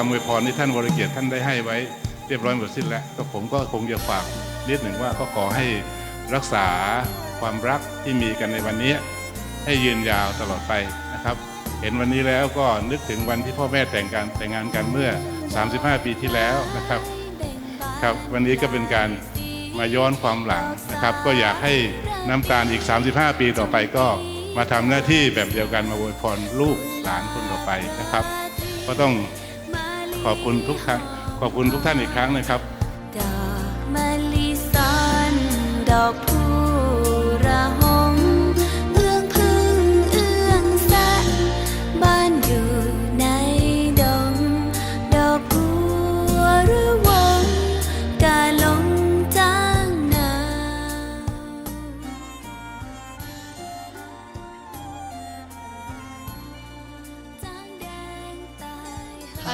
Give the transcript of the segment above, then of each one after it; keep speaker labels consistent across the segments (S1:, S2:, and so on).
S1: ำอวยพรที่ท่านวรเกียรติท่านได้ให้ไว้เรียบร้อยหมดสิ้นแล้วก็ผมก็คงจะฝากนิดหนึ่งว่าก็ขอให้รักษาความรักที่มีกันในวันนี้ให้ยืนยาวตลอดไปนะครับเห็นวันนี้แล้วก็นึกถึงวันที่พ่อแม่แต่งงานกันเมื่อ35 ปีที่แล้วนะครับครับวันนี้ก็เป็นการมาย้อนความหลังนะครับก็อยากให้น้ำตาลอีก35 ปีต่อไปก็มาทำหน้าที่แบบเดียวกันมาอวยพรลูกหลานคนต่อไปนะครับก็ต้องขอบคุณทุกท่านอีกครั้งนะครับ
S2: ดอกมะลิซ้อนดอกผู้ระหงเอื้องพึ่งเอื้องแสนบ้านอยู่ในดงดอกบัวระวงกาลงจ้างนา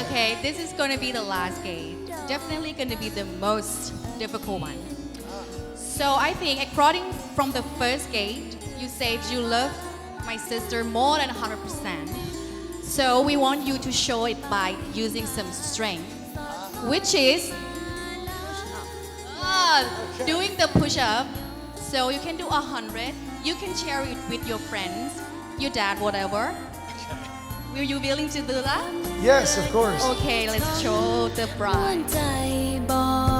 S3: Okay, this is going to be the last gate. Definitely going to be the most difficult one. So I think according from the first gate, you said you love my sister more than 100%. So we want you to show it by using some strength, which is doing the push-up. So you can do 100. You can share it with your friends, your dad, whatever. Will you willing to do that?
S4: Yes, of course.
S3: Okay, let's show the
S2: ม่วน
S3: bride.
S2: ใจบอก